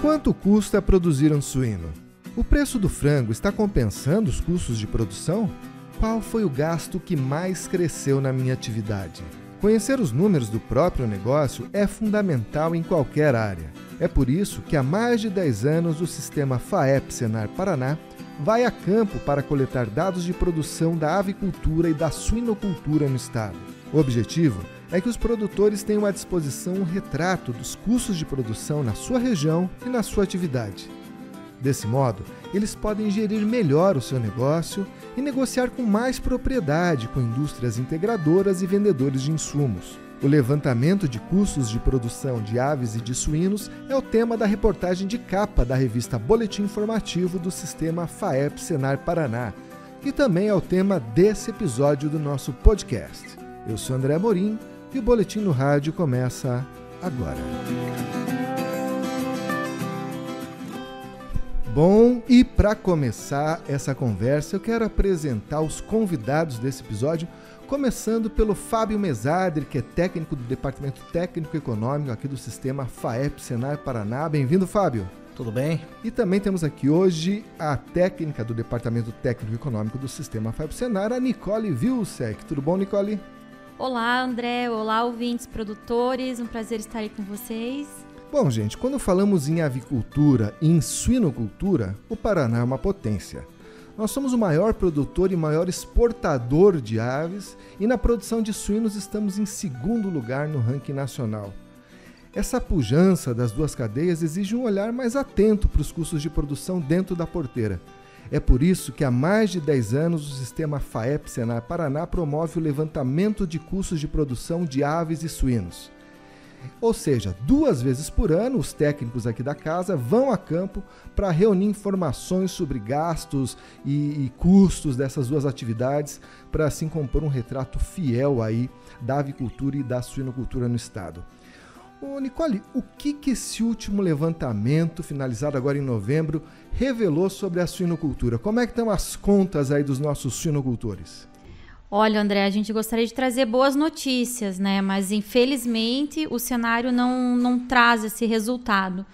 Quanto custa produzir um suíno? O preço do frango está compensando os custos de produção? Qual foi o gasto que mais cresceu na minha atividade? Conhecer os números do próprio negócio é fundamental em qualquer área. É por isso que há mais de 10 anos o sistema FAEP Senar Paraná vai a campo para coletar dados de produção da avicultura e da suinocultura no estado. O objetivo é que os produtores tenham à disposição um retrato dos custos de produção na sua região e na sua atividade. Desse modo, eles podem gerir melhor o seu negócio e negociar com mais propriedade com indústrias integradoras e vendedores de insumos. O levantamento de custos de produção de aves e de suínos é o tema da reportagem de capa da revista Boletim Informativo do sistema FAEP Senar Paraná, que também é o tema desse episódio do nosso podcast. Eu sou André Amorim e o Boletim no Rádio começa agora. Bom, e para começar essa conversa, eu quero apresentar os convidados desse episódio, começando pelo Fábio Mesadri, que é técnico do Departamento Técnico Econômico aqui do sistema FAEP Senar Paraná. Bem-vindo, Fábio. Tudo bem? E também temos aqui hoje a técnica do Departamento Técnico Econômico do sistema FAEP Senar, a Nicole Vilsek. Tudo bom, Nicole? Olá, André. Olá, ouvintes, produtores. Um prazer estar aí com vocês. Bom, gente, quando falamos em avicultura e em suinocultura, o Paraná é uma potência. Nós somos o maior produtor e maior exportador de aves e na produção de suínos estamos em segundo lugar no ranking nacional. Essa pujança das duas cadeias exige um olhar mais atento para os custos de produção dentro da porteira. É por isso que há mais de 10 anos o sistema FAEP Senar Paraná promove o levantamento de custos de produção de aves e suínos. Ou seja, 2 vezes por ano, os técnicos aqui da casa vão a campo para reunir informações sobre gastos e custos dessas duas atividades, para assim compor um retrato fiel aí da avicultura e da suinocultura no estado. Ô, Nicole, o que esse último levantamento, finalizado agora em novembro, revelou sobre a suinocultura? Como é que estão as contas aí dos nossos suinocultores? Olha, André, a gente gostaria de trazer boas notícias, né? Mas, infelizmente, o cenário não traz esse resultado.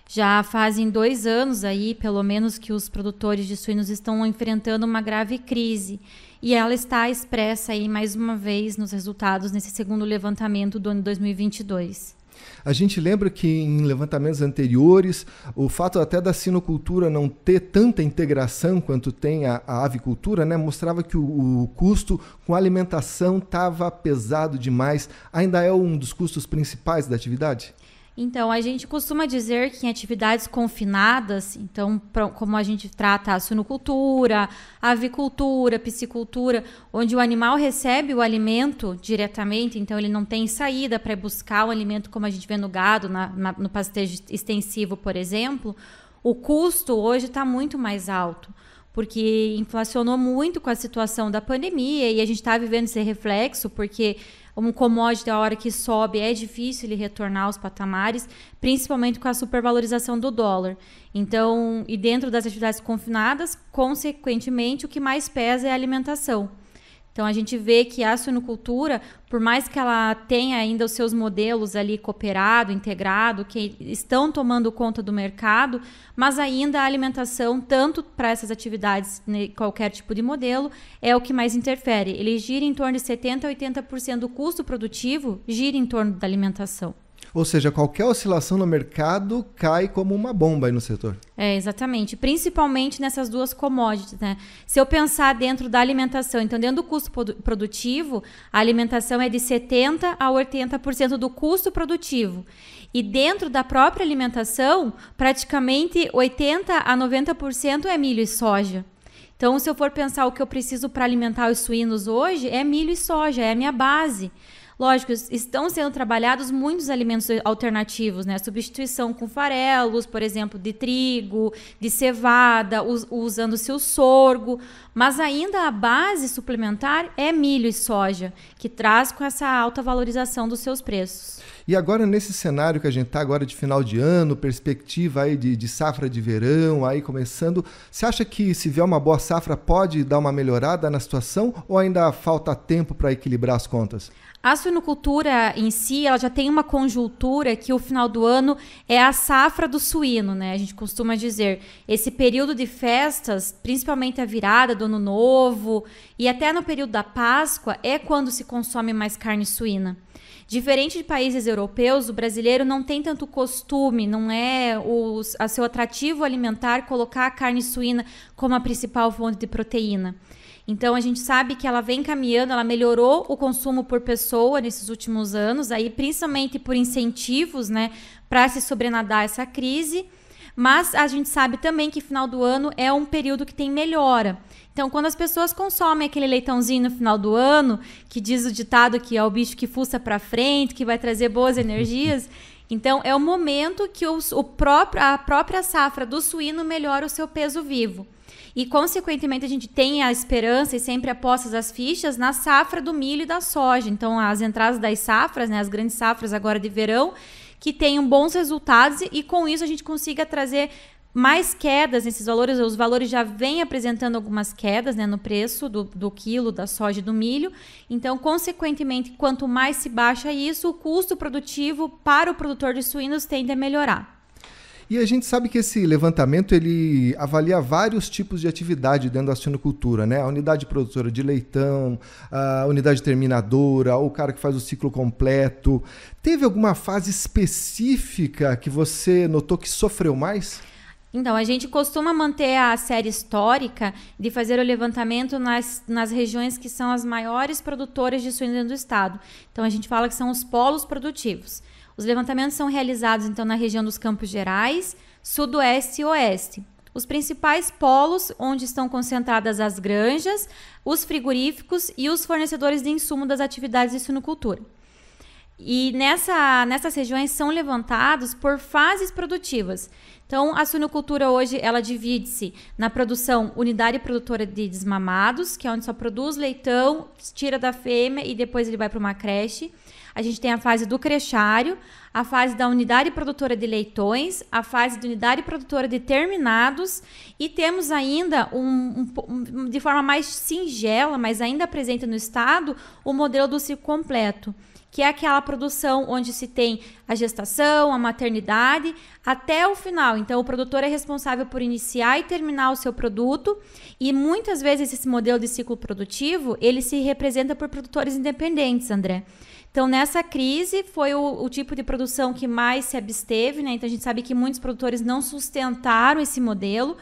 Já fazem 2 anos aí, pelo menos, que os produtores de suínos estão enfrentando uma grave crise. E ela está expressa aí, mais uma vez, nos resultados nesse segundo levantamento do ano 2022. A gente lembra que em levantamentos anteriores, o fato até da sinocultura não ter tanta integração quanto tem a avicultura, né, mostrava que o custo com alimentação estava pesado demais. Ainda é um dos custos principais da atividade? Então, a gente costuma dizer que em atividades confinadas, então, como a gente trata a suinocultura, a avicultura, a piscicultura, onde o animal recebe o alimento diretamente, então ele não tem saída para buscar o alimento como a gente vê no gado, no pastejo extensivo, por exemplo, o custo hoje está muito mais alto, porque inflacionou muito com a situação da pandemia e a gente está vivendo esse reflexo, porque um commodity, a hora que sobe, é difícil ele retornar aos patamares, principalmente com a supervalorização do dólar. Então, e dentro das atividades confinadas, consequentemente, o que mais pesa é a alimentação. Então, a gente vê que a suinocultura, por mais que ela tenha ainda os seus modelos ali cooperado, integrado, que estão tomando conta do mercado, mas ainda a alimentação, tanto para essas atividades, qualquer tipo de modelo, é o que mais interfere. Ele gira em torno de 70% a 80% do custo produtivo, gira em torno da alimentação. Ou seja, qualquer oscilação no mercado cai como uma bomba aí no setor. É, exatamente. Principalmente nessas duas commodities, né? Se eu pensar dentro da alimentação, então dentro do custo produtivo, a alimentação é de 70% a 80% do custo produtivo. E dentro da própria alimentação, praticamente 80% a 90% é milho e soja. Então, se eu for pensar o que eu preciso para alimentar os suínos hoje, é milho e soja, é a minha base. Lógico, estão sendo trabalhados muitos alimentos alternativos, né? Substituição com farelos, por exemplo, de trigo, de cevada, usando-se o sorgo. Mas ainda a base suplementar é milho e soja, que traz com essa alta valorização dos seus preços. E agora, nesse cenário que a gente está agora de final de ano, perspectiva aí de safra de verão, aí começando, você acha que se vier uma boa safra pode dar uma melhorada na situação ou ainda falta tempo para equilibrar as contas? A suinocultura em si, ela já tem uma conjuntura que o final do ano é a safra do suíno, né? A gente costuma dizer, esse período de festas, principalmente a virada do Ano Novo e até no período da Páscoa, é quando se consome mais carne suína. Diferente de países europeus, o brasileiro não tem tanto costume, não é a seu atrativo alimentar colocar a carne suína como a principal fonte de proteína. Então, a gente sabe que ela vem caminhando, ela melhorou o consumo por pessoa nesses últimos anos, aí principalmente por incentivos, né, para se sobrenadar essa crise. Mas a gente sabe também que final do ano é um período que tem melhora. Então, quando as pessoas consomem aquele leitãozinho no final do ano, que diz o ditado que é o bicho que fuça para frente, que vai trazer boas energias, então é o momento que a própria safra do suíno melhora o seu peso vivo. E, consequentemente, a gente tem a esperança e sempre apostas as fichas na safra do milho e da soja. Então, as entradas das safras, né, as grandes safras agora de verão, que tenham bons resultados e, com isso, a gente consiga trazer mais quedas nesses valores. Os valores já vêm apresentando algumas quedas, né, no preço do quilo da soja e do milho. Então, consequentemente, quanto mais se baixa isso, o custo produtivo para o produtor de suínos tende a melhorar. E a gente sabe que esse levantamento ele avalia vários tipos de atividade dentro da suinocultura, né? A unidade produtora de leitão, a unidade terminadora, o cara que faz o ciclo completo. Teve alguma fase específica que você notou que sofreu mais? Então, a gente costuma manter a série histórica de fazer o levantamento nas regiões que são as maiores produtoras de suínos dentro do estado. Então, a gente fala que são os polos produtivos. Os levantamentos são realizados, então, na região dos Campos Gerais, Sudoeste e Oeste. Os principais polos onde estão concentradas as granjas, os frigoríficos e os fornecedores de insumo das atividades de suinocultura. E nessas regiões são levantados por fases produtivas. Então, a suinocultura hoje, ela divide-se na produção unitária e produtora de desmamados, que é onde só produz leitão, tira da fêmea e depois ele vai para uma creche. A gente tem a fase do crechário, a fase da unidade produtora de leitões, a fase da unidade produtora de terminados e temos ainda, de forma mais singela, mas ainda presente no estado, o modelo do ciclo completo, que é aquela produção onde se tem a gestação, a maternidade, até o final. Então, o produtor é responsável por iniciar e terminar o seu produto e muitas vezes esse modelo de ciclo produtivo, ele se representa por produtores independentes, André. Então, nessa crise, foi o tipo de produção que mais se absteve, né? Então, a gente sabe que muitos produtores não sustentaram esse modelo,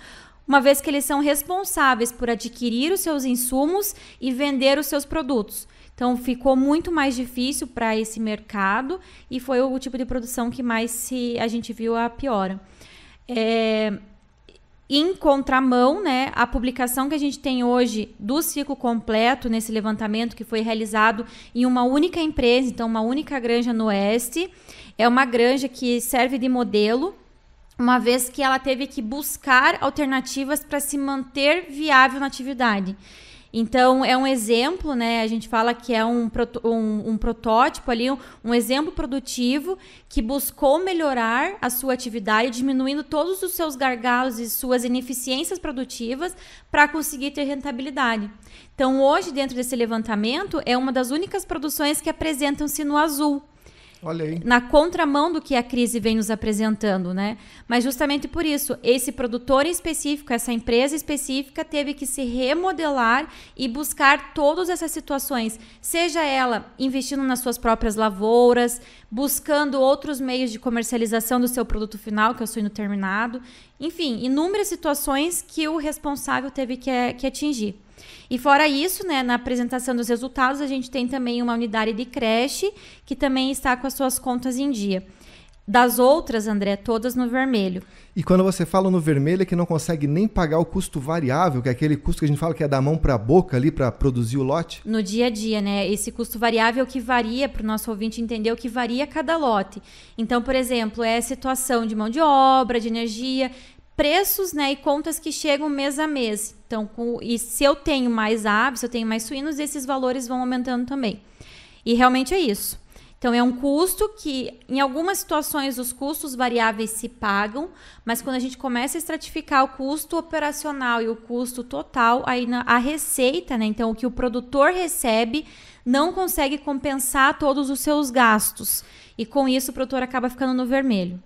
uma vez que eles são responsáveis por adquirir os seus insumos e vender os seus produtos. Então, ficou muito mais difícil para esse mercado e foi o tipo de produção que mais a gente viu a piora. Em contramão, né, a publicação que a gente tem hoje do ciclo completo nesse levantamento que foi realizado em uma única empresa, então uma única granja no Oeste, é uma granja que serve de modelo, uma vez que ela teve que buscar alternativas para se manter viável na atividade. Então, é um exemplo, né? A gente fala que é um protótipo ali, um exemplo produtivo que buscou melhorar a sua atividade, diminuindo todos os seus gargalos e suas ineficiências produtivas para conseguir ter rentabilidade. Então, hoje, dentro desse levantamento, é uma das únicas produções que apresentam-se no azul. Olha aí. Na contramão do que a crise vem nos apresentando, né? Mas justamente por isso, esse produtor em específico, essa empresa específica, teve que se remodelar e buscar todas essas situações, seja ela investindo nas suas próprias lavouras, buscando outros meios de comercialização do seu produto final, que é o suíno terminado, enfim, inúmeras situações que o responsável teve que atingir. E fora isso, né, na apresentação dos resultados, a gente tem também uma unidade de creche que também está com as suas contas em dia. Das outras, André, todas no vermelho. E quando você fala no vermelho é que não consegue nem pagar o custo variável, que é aquele custo que a gente fala que é da mão para a boca ali para produzir o lote? No dia a dia, né? Esse custo variável que varia, para o nosso ouvinte entender, o que varia cada lote. Então, por exemplo, é a situação de mão de obra, de energia, preços, né, e contas que chegam mês a mês. Então, e se eu tenho mais aves, se eu tenho mais suínos, esses valores vão aumentando também. E realmente é isso. Então, é um custo que, em algumas situações, os custos variáveis se pagam, mas quando a gente começa a estratificar o custo operacional e o custo total, aí a receita, né? Então, o que o produtor recebe não consegue compensar todos os seus gastos. E com isso, o produtor acaba ficando no vermelho.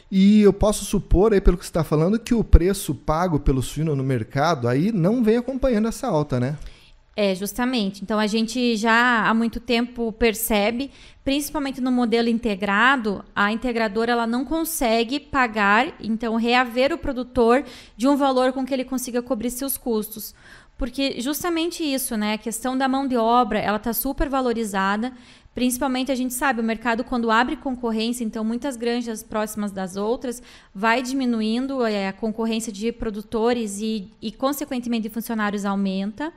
E eu posso supor, aí, pelo que você está falando, que o preço pago pelo suíno no mercado aí não vem acompanhando essa alta, né? Justamente. Então, a gente já há muito tempo percebe, principalmente no modelo integrado, a integradora ela não consegue pagar, então, reaver o produtor de um valor com que ele consiga cobrir seus custos. Porque justamente isso, né? A questão da mão de obra, ela está super valorizada. Principalmente, a gente sabe, o mercado, quando abre concorrência, então muitas granjas próximas das outras, vai diminuindo, a concorrência de produtores e, consequentemente, de funcionários aumenta.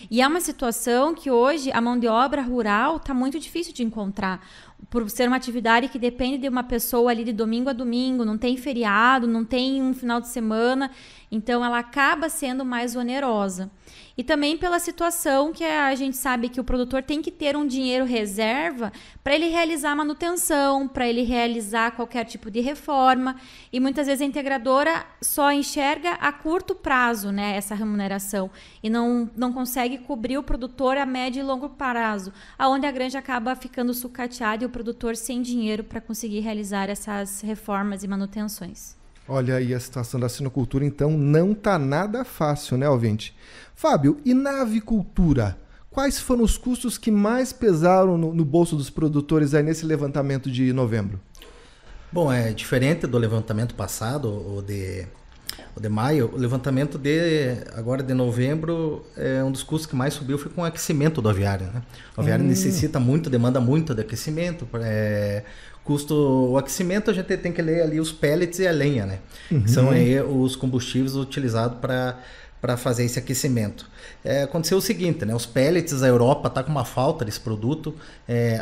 E é uma situação que hoje a mão de obra rural está muito difícil de encontrar, por ser uma atividade que depende de uma pessoa ali de domingo a domingo, não tem feriado, não tem um final de semana, então ela acaba sendo mais onerosa. E também pela situação que a gente sabe que o produtor tem que ter um dinheiro reserva para ele realizar manutenção, para ele realizar qualquer tipo de reforma. E muitas vezes a integradora só enxerga a curto prazo, né, essa remuneração e não consegue cobrir o produtor a médio e longo prazo, aonde a granja acaba ficando sucateada e o produtor sem dinheiro para conseguir realizar essas reformas e manutenções. Olha aí a situação da suinocultura, então, não tá nada fácil, né, ouvinte? Fábio, e na avicultura? Quais foram os custos que mais pesaram no bolso dos produtores aí nesse levantamento de novembro? Bom, é diferente do levantamento passado, o de maio. O levantamento agora de novembro, um dos custos que mais subiu foi com o aquecimento do aviário, né? O aviário necessita muito, demanda muito de aquecimento. O aquecimento, a gente tem que ler ali os pellets e a lenha, né? Que são aí os combustíveis utilizados para fazer esse aquecimento. Aconteceu o seguinte, né? Os pellets, a Europa está com uma falta desse produto,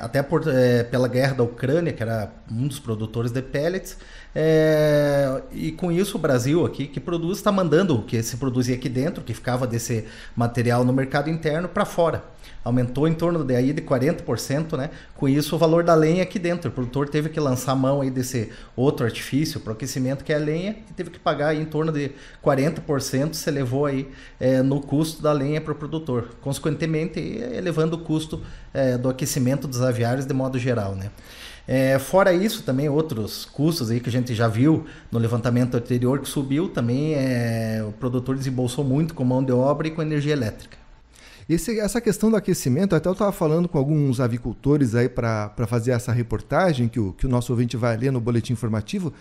até pela guerra da Ucrânia, que era um dos produtores de pellets, e com isso o Brasil aqui, que produz, está mandando o que se produzia aqui dentro, que ficava desse material no mercado interno, para fora. Aumentou em torno de 40%, né? Com isso o valor da lenha aqui dentro. O produtor teve que lançar mão aí desse outro artifício para o aquecimento, que é a lenha, e teve que pagar aí em torno de 40%, se elevou aí no custo da lenha para o produtor. Consequentemente, elevando o custo do aquecimento dos aviários de modo geral, né? Fora isso, também outros custos aí que a gente já viu no levantamento anterior que subiu, também o produtor desembolsou muito com mão de obra e com energia elétrica. Essa questão do aquecimento, até eu estava falando com alguns avicultores aí para fazer essa reportagem que o nosso ouvinte vai ler no boletim informativo,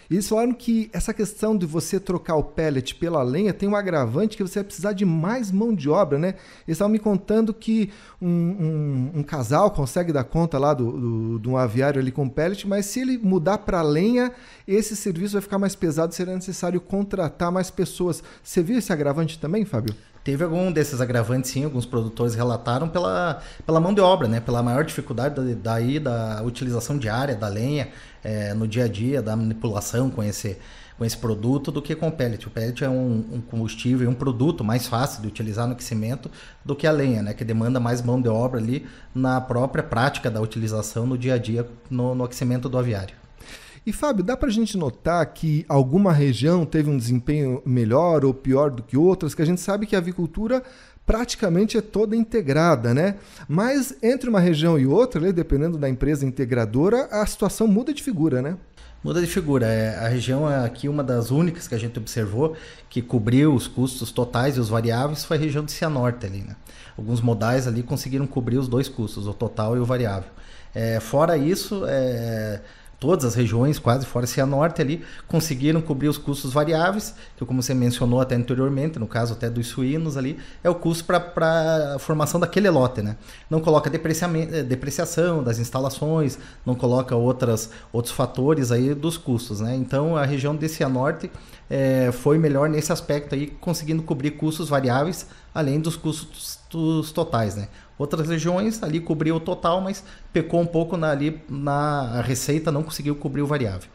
e eles falaram que essa questão de você trocar o pellet pela lenha tem um agravante que você vai precisar de mais mão de obra, né? Eles estavam me contando que um casal consegue dar conta lá de um aviário ali com pellet, mas se ele mudar para lenha, esse serviço vai ficar mais pesado, será necessário contratar mais pessoas. Você viu esse agravante também, Fábio? Teve algum desses agravantes, sim, alguns produtores relataram pela mão de obra, né? Pela maior dificuldade da utilização diária da lenha no dia a dia, da manipulação com esse produto do que com o pellet. O pellet é um combustível e um produto mais fácil de utilizar no aquecimento do que a lenha, né? Que demanda mais mão de obra ali na própria prática da utilização no dia a dia no aquecimento do aviário. E, Fábio, dá para a gente notar que alguma região teve um desempenho melhor ou pior do que outras? Que a gente sabe que a avicultura praticamente é toda integrada, né? Mas entre uma região e outra, dependendo da empresa integradora, a situação muda de figura, né? Muda de figura. A região aqui, uma das únicas que a gente observou que cobriu os custos totais e os variáveis foi a região de Cianorte ali, né? Alguns modais ali conseguiram cobrir os dois custos, o total e o variável. Fora isso, todas as regiões, quase fora Cianorte ali, conseguiram cobrir os custos variáveis, que como você mencionou até anteriormente, no caso até dos suínos ali, é o custo para a formação daquele lote, né? Não coloca depreciação das instalações, não coloca outros fatores aí dos custos, né? Então a região de Cianorte foi melhor nesse aspecto aí, conseguindo cobrir custos variáveis, além dos custos totais, né? Outras regiões ali cobriu o total, mas pecou um pouco na receita, não conseguiu cobrir o variável.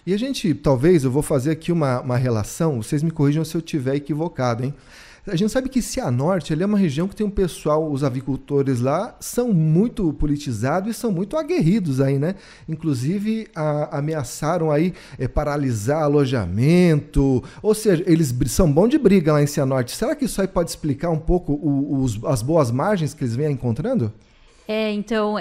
E a gente, talvez, eu vou fazer aqui uma relação, vocês me corrijam se eu estiver equivocado, hein? A gente sabe que Cianorte é uma região que tem um pessoal, os avicultores lá, são muito politizados e são muito aguerridos aí, né? Inclusive, ameaçaram aí paralisar alojamento, ou seja, eles são bons de briga lá em Cianorte. Será que isso aí pode explicar um pouco as boas margens que eles vêm encontrando? Então,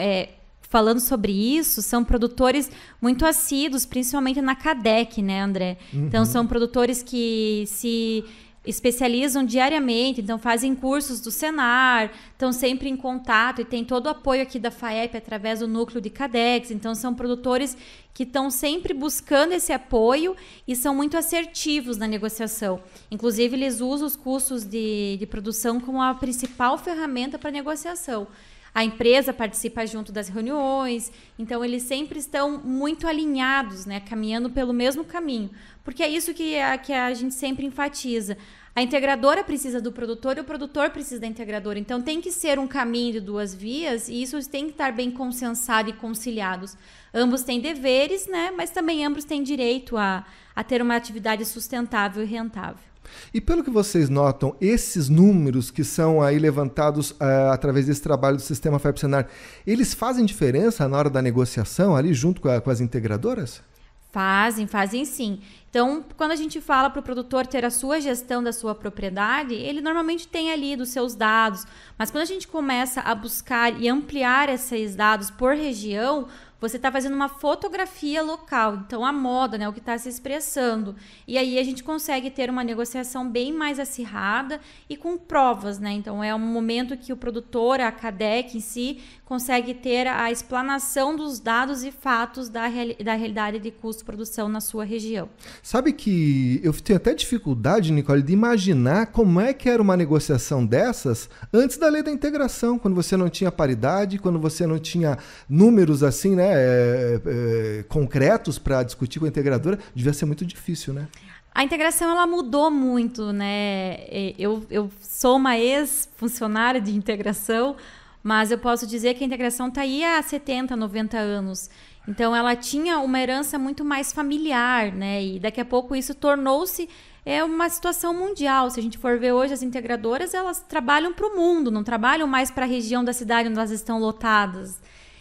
falando sobre isso, são produtores muito assíduos, principalmente na CADEC, né, André? Então, são produtores que se especializam diariamente, então fazem cursos do Senar, estão sempre em contato e tem todo o apoio aqui da FAEP através do núcleo de CADEX. Então, são produtores que estão sempre buscando esse apoio e são muito assertivos na negociação. Inclusive, eles usam os custos de produção como a principal ferramenta para negociação. A empresa participa junto das reuniões, então eles sempre estão muito alinhados, né, caminhando pelo mesmo caminho, porque é isso que a gente sempre enfatiza. A integradora precisa do produtor e o produtor precisa da integradora, então tem que ser um caminho de duas vias e isso tem que estar bem consensado e conciliados. Ambos têm deveres, né, mas também ambos têm direito a ter uma atividade sustentável e rentável. E pelo que vocês notam, esses números que são aí levantados através desse trabalho do Sistema FAEP-Senar, eles fazem diferença na hora da negociação ali junto com as integradoras? Fazem sim. Então, quando a gente fala para o produtor ter a sua gestão da sua propriedade, ele normalmente tem ali dos seus dados, mas quando a gente começa a buscar e ampliar esses dados por região, você está fazendo uma fotografia local, então a moda, né, o que está se expressando. E aí a gente consegue ter uma negociação bem mais acirrada e com provas, né? Então é um momento que o produtor, a CADEC em si, consegue ter a explanação dos dados e fatos da realidade de custo-produção na sua região. Sabe que eu tenho até dificuldade, Nicole, de imaginar como é que era uma negociação dessas antes da lei da integração, quando você não tinha paridade, quando você não tinha números assim, né, concretos para discutir com a integradora, devia ser muito difícil, né? A integração ela mudou muito, né? Eu sou uma ex-funcionária de integração, mas eu posso dizer que a integração está aí há 70, 90 anos. Então, ela tinha uma herança muito mais familiar, né? E daqui a pouco isso tornou-se uma situação mundial. Se a gente for ver hoje, as integradoras, elas trabalham para o mundo, não trabalham mais para a região da cidade onde elas estão lotadas.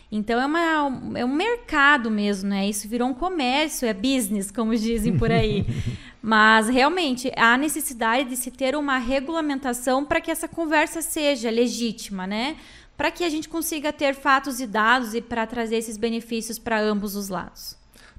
Então, é um mercado mesmo, né? Isso virou um comércio, é business, como dizem por aí. Mas, realmente, há necessidade de se ter uma regulamentação para que essa conversa seja legítima, né? Para que a gente consiga ter fatos e dados e para trazer esses benefícios para ambos os lados.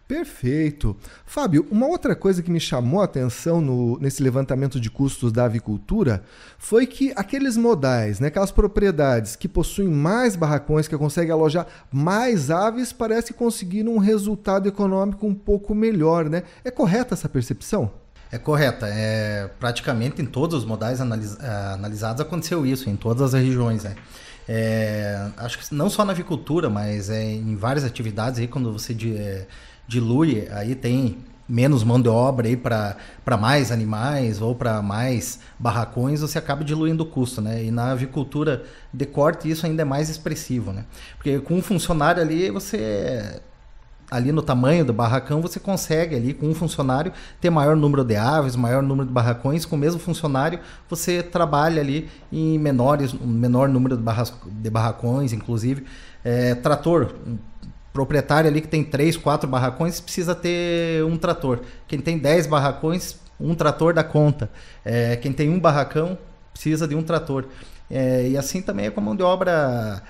Perfeito. Fábio, uma outra coisa que me chamou a atenção nesse levantamento de custos da avicultura foi que aqueles modais, né, aquelas propriedades que possuem mais barracões, que conseguem alojar mais aves, parece conseguir um resultado econômico um pouco melhor, né? É correta essa percepção? É correta. Praticamente em todos os modais analisados aconteceu isso, em todas as regiões, né? Acho que não só na avicultura, mas em várias atividades aí, quando você dilui, aí tem menos mão de obra aí para mais animais ou para mais barracões, você acaba diluindo o custo, né? E na avicultura de corte isso ainda é mais expressivo, né? Porque com um funcionário ali no tamanho do barracão, você consegue ali com um funcionário ter maior número de aves, maior número de barracões. Com o mesmo funcionário, você trabalha ali em menor número de barracões, inclusive. Trator, proprietário ali que tem 3, 4 barracões, precisa ter um trator. Quem tem 10 barracões, um trator dá conta. Quem tem um barracão, precisa de um trator. E assim também é com a mão de obra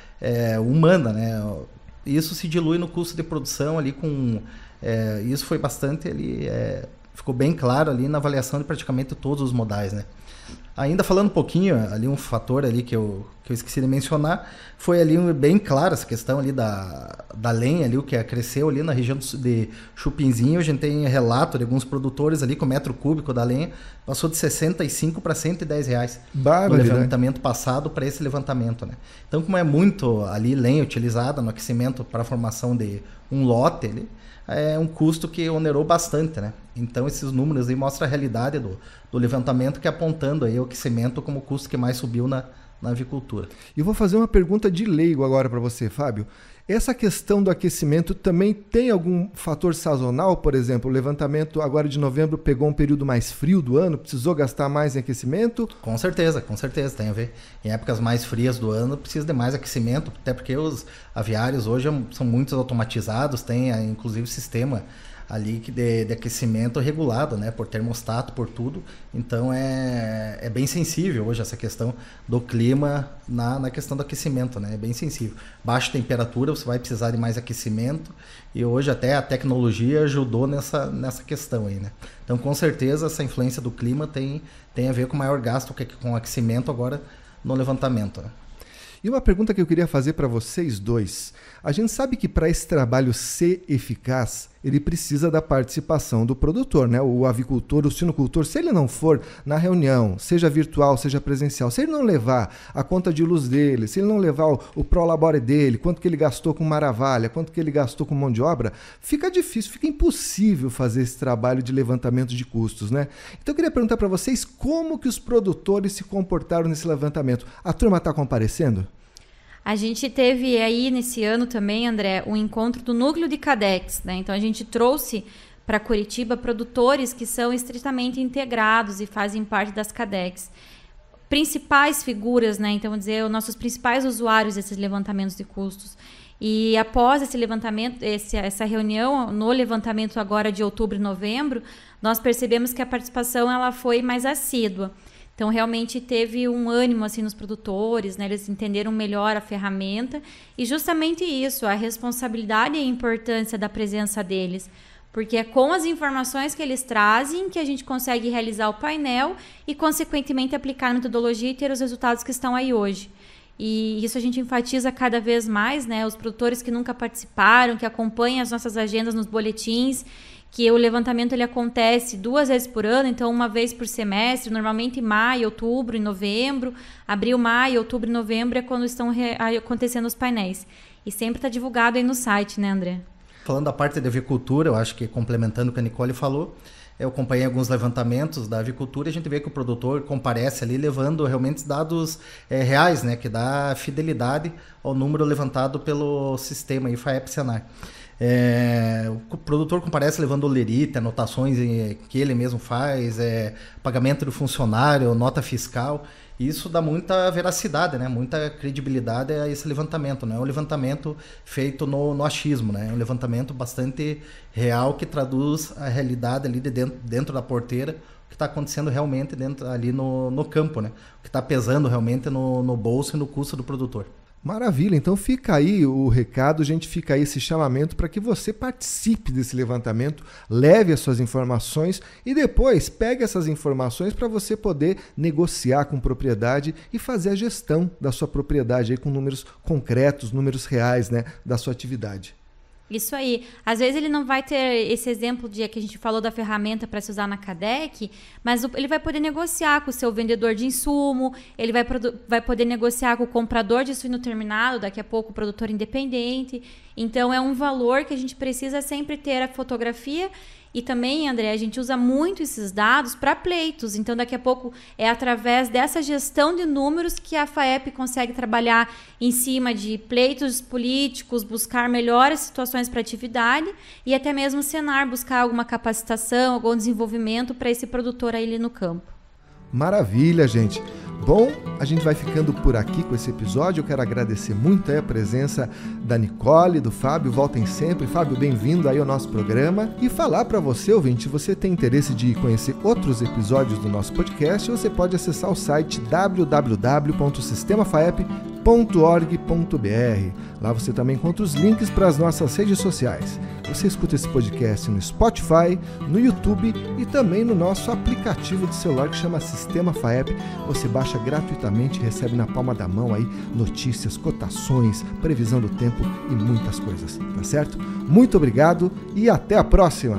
humana, né? Isso se dilui no custo de produção ali isso foi bastante ali, ficou bem claro ali na avaliação de praticamente todos os modais, né? Ainda falando um pouquinho ali, um fator ali que eu esqueci de mencionar, foi ali bem claro essa questão ali da lenha ali, o que cresceu ali na região de Chupinzinho. A gente tem relato de alguns produtores ali que o metro cúbico da lenha passou de 65 para 110 reais no levantamento passado para esse levantamento, né? Então, como é muito ali lenha utilizada no aquecimento para a formação de um lote ali, é um custo que onerou bastante, né? Então, esses números aí mostram a realidade do levantamento, que apontando aí o aquecimento como o custo que mais subiu na na avicultura. E vou fazer uma pergunta de leigo agora para você, Fábio. Essa questão do aquecimento também tem algum fator sazonal? Por exemplo, o levantamento agora de novembro pegou um período mais frio do ano, precisou gastar mais em aquecimento? Com certeza, tem a ver. Em épocas mais frias do ano precisa de mais aquecimento, até porque os aviários hoje são muito automatizados, tem inclusive sistema ali de aquecimento regulado, né, por termostato, por tudo. Então é bem sensível hoje essa questão do clima na questão do aquecimento, né, é bem sensível. Baixa temperatura, você vai precisar de mais aquecimento, e hoje até a tecnologia ajudou nessa questão aí, né. Então com certeza essa influência do clima tem a ver com maior gasto com aquecimento agora no levantamento, né. E uma pergunta que eu queria fazer para vocês dois. A gente sabe que para esse trabalho ser eficaz, ele precisa da participação do produtor, né? O avicultor, o suinocultor, se ele não for na reunião, seja virtual, seja presencial, se ele não levar a conta de luz dele, se ele não levar o prolabore dele, quanto que ele gastou com maravilha, quanto que ele gastou com mão de obra, fica difícil, fica impossível fazer esse trabalho de levantamento de custos, né? Então eu queria perguntar para vocês como que os produtores se comportaram nesse levantamento. A turma está comparecendo? A gente teve aí nesse ano também, André, um encontro do núcleo de Cadex, né? Então a gente trouxe para Curitiba produtores que são estritamente integrados e fazem parte das Cadex. Principais figuras, né? Então, vou dizer, os nossos principais usuários desses levantamentos de custos. E após esse levantamento, essa reunião, no levantamento agora de outubro e novembro, nós percebemos que a participação ela foi mais assídua. Então, realmente teve um ânimo assim, nos produtores, né? Eles entenderam melhor a ferramenta e justamente isso, a responsabilidade e a importância da presença deles. Porque é com as informações que eles trazem que a gente consegue realizar o painel e, consequentemente, aplicar a metodologia e ter os resultados que estão aí hoje. E isso a gente enfatiza cada vez mais, né? Os produtores que nunca participaram, que acompanham as nossas agendas nos boletins, que o levantamento ele acontece 2 vezes por ano, então uma vez por semestre, normalmente em maio, outubro e novembro. Abril, maio, outubro e novembro é quando estão acontecendo os painéis. E sempre está divulgado aí no site, né, André? Falando da parte da avicultura, eu acho que complementando o que a Nicole falou, eu acompanhei alguns levantamentos da avicultura e a gente vê que o produtor comparece ali levando realmente dados reais, né, que dá fidelidade ao número levantado pelo sistema FAEP-Senar. O produtor comparece levando olerite, anotações que ele mesmo faz, pagamento do funcionário, nota fiscal. Isso dá muita veracidade, né? Muita credibilidade a esse levantamento. Não é um levantamento feito no achismo, né? É um levantamento bastante real que traduz a realidade ali dentro da porteira, o que está acontecendo realmente ali no campo, né? O que está pesando realmente no bolso e no custo do produtor. Maravilha, então fica aí o recado, gente, fica aí esse chamamento para que você participe desse levantamento, leve as suas informações e depois pegue essas informações para você poder negociar com propriedade e fazer a gestão da sua propriedade aí com números concretos, números reais, né, da sua atividade. Isso aí. Às vezes ele não vai ter esse exemplo de que a gente falou da ferramenta para se usar na CADEC, mas ele vai poder negociar com o seu vendedor de insumo, ele vai poder negociar com o comprador de suíno terminado, daqui a pouco o produtor independente. Então é um valor que a gente precisa sempre ter a fotografia. E também, André, a gente usa muito esses dados para pleitos. Então, daqui a pouco, é através dessa gestão de números que a FAEP consegue trabalhar em cima de pleitos políticos, buscar melhores situações para atividade e até mesmo o Senar buscar alguma capacitação, algum desenvolvimento para esse produtor aí ali no campo. Maravilha, gente! Bom, a gente vai ficando por aqui com esse episódio. Eu quero agradecer muito a presença da Nicole, do Fábio. Voltem sempre. Fábio, bem-vindo aí ao nosso programa. E falar para você, ouvinte, se você tem interesse de conhecer outros episódios do nosso podcast, você pode acessar o site www.sistemafaep.org.br. Lá você também encontra os links para as nossas redes sociais. Você escuta esse podcast no Spotify, no YouTube e também no nosso aplicativo de celular que chama Sistema FAEP. Você baixa gratuitamente e recebe na palma da mão aí notícias, cotações, previsão do tempo e muitas coisas, tá certo? Muito obrigado e até a próxima!